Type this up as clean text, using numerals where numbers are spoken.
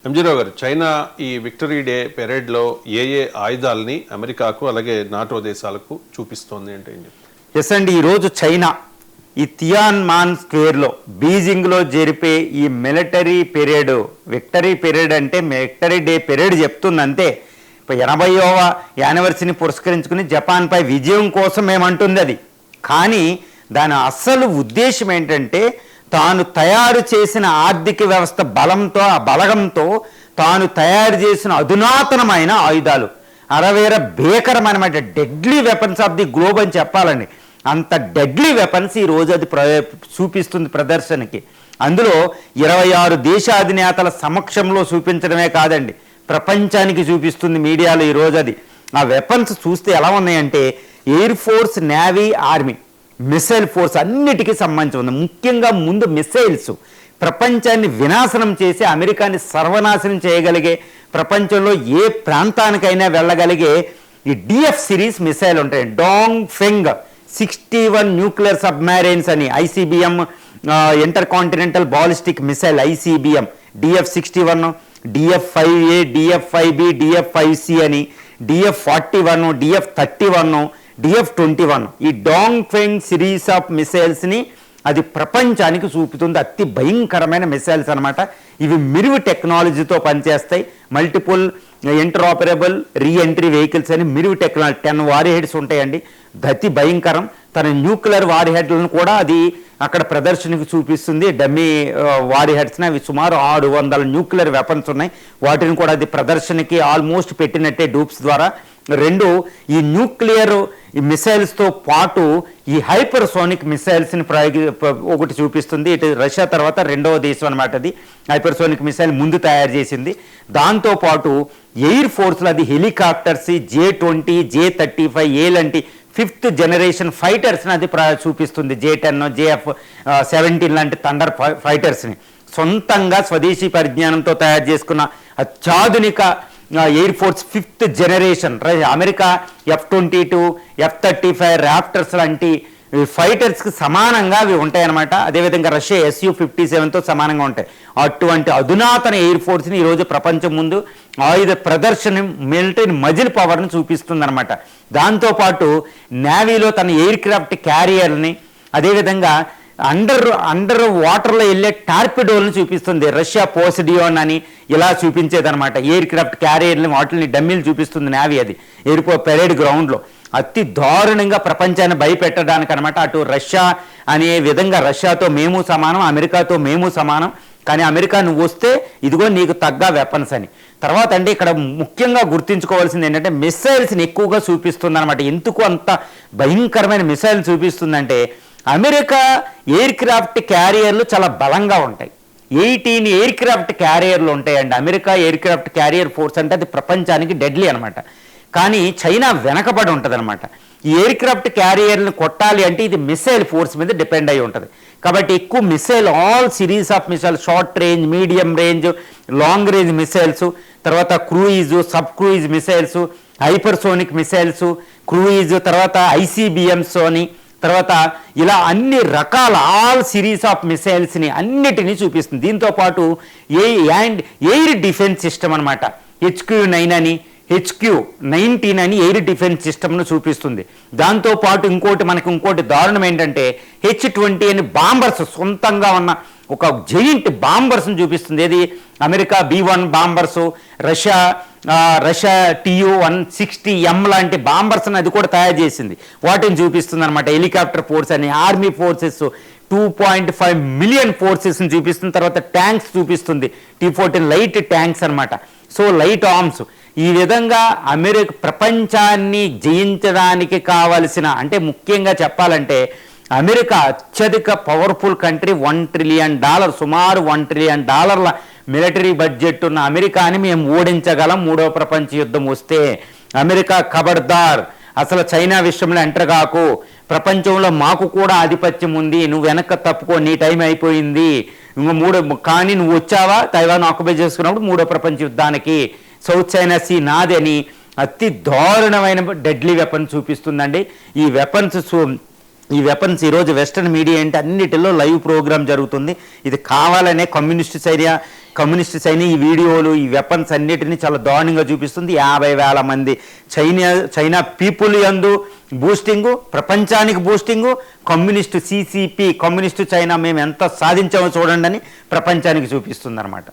ఎంజీరావు గారు, చైనా ఈ victory day పెరేడ్లో ఏ ఆయుధాలని అమెరికాకు అలాగే నాటో దేశాలకు చూపిస్తోంది అంటే ఏం చెప్తారు? ఎస్ అండి, ఈరోజు చైనా ఈ తియాన్మాన్ స్క్వేర్లో బీజింగ్లో జరిపే ఈ మిలిటరీ పెరేడ్, విక్టరీ పెరేడ్ అంటే విక్టరీ డే పెరేడ్ చెప్తుంది అంతే. 80వ యానివర్సరీని పురస్కరించుకుని జపాన్పై విజయం కోసం ఏమంటుంది అది. కానీ దాని అసలు ఉద్దేశం ఏంటంటే తాను తయారు చేసిన ఆర్థిక వ్యవస్థ బలంతో, ఆ బలగంతో తాను తయారు చేసిన అధునాతనమైన ఆయుధాలు, అరవేర భీకరమైనమాట deadly weapons of the globe అని చెప్పాలండి. అంత డెడ్లీ వెపన్స్ ఈరోజు అది చూపిస్తుంది ప్రదర్శనకి. అందులో 26 దేశాధినేతల సమక్షంలో చూపించడమే కాదండి, ప్రపంచానికి చూపిస్తుంది మీడియాలో ఈరోజు అది. ఆ వెపన్స్ చూస్తే ఎలా ఉన్నాయంటే air force, navy, army, missile force అన్నిటికీ సంబంధించి ఉంది. ముఖ్యంగా ముందు మిసైల్స్ ప్రపంచాన్ని వినాశనం చేసి అమెరికాని సర్వనాశనం చేయగలిగే, ప్రపంచంలో ఏ ప్రాంతానికైనా వెళ్ళగలిగే ఈ డిఎఫ్ సిరీస్ మిసైల్ ఉంటాయి. డాంగ్ ఫెంగ్ 61 న్యూక్లియర్ సబ్మెరైన్స్ అని, ICBM inter continental ballistic missile ICBM, DF-61, DF-5A, DF-5B, DF-5C అని, DF-41, DF-31, DF-21 ఈ డాంగ్ ఫెంగ్ సిరీస్ ఆఫ్ మిసైల్స్ని అది ప్రపంచానికి చూపుతుంది. అతి భయంకరమైన మిసైల్స్ అనమాట. ఇవి మిరువు టెక్నాలజీతో పనిచేస్తాయి. మల్టిపుల్ ఇంటరాపరబుల్ రీఎంట్రీ వెహికల్స్ అని మిరువు టెక్నాలజీ 10 వార్ హెడ్స్ ఉంటాయండి. అతి భయంకరం. తన న్యూక్లియర్ వార్ హెడ్లను కూడా అది అక్కడ ప్రదర్శనకు చూపిస్తుంది. డమ్మీ వార్ హెడ్స్ని, అవి సుమారు 600 న్యూక్లియర్ వెపన్స్ ఉన్నాయి. వాటిని కూడా అది ప్రదర్శనకి ఆల్మోస్ట్ పెట్టినట్టే డూప్స్ ద్వారా. రెండు, ఈ న్యూక్లియర్ ఈ మిసైల్స్తో పాటు ఈ హైపర్సోనిక్ మిసైల్స్ని ఒకటి చూపిస్తుంది. ఇటు రష్యా తర్వాత 2వ దేశం అనమాట అది. హైపర్సోనిక్ మిసైల్ ముందు తయారు చేసింది. దాంతోపాటు ఎయిర్ ఫోర్స్లో అది హెలికాప్టర్స్, J-20, J-35A లాంటి 5th జనరేషన్ ఫైటర్స్ని అది చూపిస్తుంది. J-10, JF-17 లాంటి థండర్ ఫైటర్స్ని సొంతంగా స్వదేశీ పరిజ్ఞానంతో తయారు చేసుకున్న అత్యాధునిక air force 5th generation. America F-22, F-35 Raptors లాంటి ఫైటర్స్కి సమానంగా అవి ఉంటాయన్నమాట. అదేవిధంగా రష్యా Su-57తో సమానంగా ఉంటాయి. అటువంటి అధునాతన ఎయిర్ ఫోర్స్ని ఈరోజు ప్రపంచం ముందు ఆయుధ ప్రదర్శన, మిలిటరీ మజిల్ పవర్ని చూపిస్తుందన్నమాట. దాంతోపాటు నేవీలో తన ఎయిర్ క్రాఫ్ట్ క్యారియర్ని, అదేవిధంగా అండర్ వాటర్లో వెళ్ళే టార్పిడోలను చూపిస్తుంది. రష్యా పోసిడియోన్ అని ఇలా చూపించేదనమాట. ఎయిర్ క్రాఫ్ట్ క్యారియర్ని, వాటిని డమ్మీలు చూపిస్తుంది నేవీ అది ఎయిర్పోర్ట్ పెరేడ్ గ్రౌండ్లో. అతి దారుణంగా ప్రపంచాన్ని భయపెట్టడానికి అనమాట. అటు రష్యా అనే విధంగా రష్యాతో మేము సమానం, అమెరికాతో మేము సమానం, కానీ అమెరికా నువ్వు వస్తే ఇదిగో నీకు తగ్గ వెపన్స్ అని. తర్వాత అంటే ఇక్కడ ముఖ్యంగా గుర్తుంచుకోవాల్సింది ఏంటంటే మిసైల్స్ని ఎక్కువగా చూపిస్తుంది అనమాట. ఎందుకు అంత భయంకరమైన మిసైల్ చూపిస్తుందంటే అమెరికా ఎయిర్ క్రాఫ్ట్ క్యారియర్లు చాలా బలంగా ఉంటాయి. 18 ఎయిర్ క్రాఫ్ట్ క్యారియర్లు ఉంటాయండి. America air craft carrier force అంటే అది ప్రపంచానికి డెడ్లీ అనమాట. కానీ చైనా వెనకబడి ఉంటుంది అనమాట. ఈ ఎయిర్ క్రాఫ్ట్ క్యారియర్ని కొట్టాలి అంటే ఇది మిసైల్ ఫోర్స్ మీద డిపెండ్ అయి ఉంటుంది. కాబట్టి ఎక్కువ missile, all series of missile, short range, medium range, long range missiles, తర్వాత cruise, sub cruise missiles, hypersonic missiles, cruise, తర్వాత ఐసీబీఎంస్ అని, తర్వాత ఇలా అన్ని రకాల ఆల్ సిరీస్ ఆఫ్ మిసైల్స్ని అన్నిటినీ చూపిస్తుంది. దీంతోపాటు ఎయిర్ డిఫెన్స్ సిస్టమ్ అనమాట. HQ-9 అని, HQ-19 అని ఎయిర్ డిఫెన్స్ సిస్టమ్ను చూపిస్తుంది. దాంతోపాటు ఇంకోటి దారుణం ఏంటంటే H-20 అని బాంబర్స్, సొంతంగా ఉన్న ఒక జెయింట్ బాంబర్స్ని చూపిస్తుంది. ఏది America B-1 bombers, Russia Tu-160M లాంటి బాంబర్స్ని అది కూడా తయారు చేసింది. వాటిని చూపిస్తుంది అనమాట. హెలికాప్టర్ ఫోర్స్ అని, ఆర్మీ ఫోర్సెస్ 2.5 మిలియన్ ఫోర్సెస్ని చూపిస్తుంది. తర్వాత ట్యాంక్స్ చూపిస్తుంది, T-14 లైట్ ట్యాంక్స్ అనమాట. So light arms. ఈ విధంగా అమెరికా ప్రపంచాన్ని జయించడానికి కావలసిన, అంటే ముఖ్యంగా చెప్పాలంటే అమెరికా అత్యధిక పవర్ఫుల్ కంట్రీ, $1 ట్రిలియన్, సుమారు $1 ట్రిలియన్ మిలిటరీ బడ్జెట్ ఉన్న అమెరికాని మేము ఓడించగలం 3వ ప్రపంచ యుద్ధం వస్తే. అమెరికా ఖబర్దార్, అసలు చైనా విషయంలో ఎంటర్ కాకు, ప్రపంచంలో మాకు కూడా ఆధిపత్యం ఉంది, నువ్వు వెనక్కి తప్పుకో, నీ టైం అయిపోయింది, కానీ నువ్వు వచ్చావా తైవాన్ ఆక్యుపై చేసుకున్నప్పుడు 3వ ప్రపంచ యుద్ధానికి, సౌత్ చైనా సీ నాదని అతి దారుణమైన డెడ్లీ వెపన్ చూపిస్తుందండి. ఈ వెపన్స్ ఈ వెపన్స్ ఈరోజు వెస్టర్న్ మీడియా అంటే అన్నిటిలో లైవ్ ప్రోగ్రామ్ జరుగుతుంది. ఇది కావాలనే కమ్యూనిస్ట్ సైన్యం ఈ వీడియోలు ఈ వెపన్స్ అన్నిటినీ చాలా దారుణంగా చూపిస్తుంది. 50,000 మంది చైనా పీపుల్ యందు బూస్టింగు, ప్రపంచానికి boosting, communist CCP communist China మేము ఎంత సాధించామో చూడండి అని ప్రపంచానికి చూపిస్తుంది అనమాట.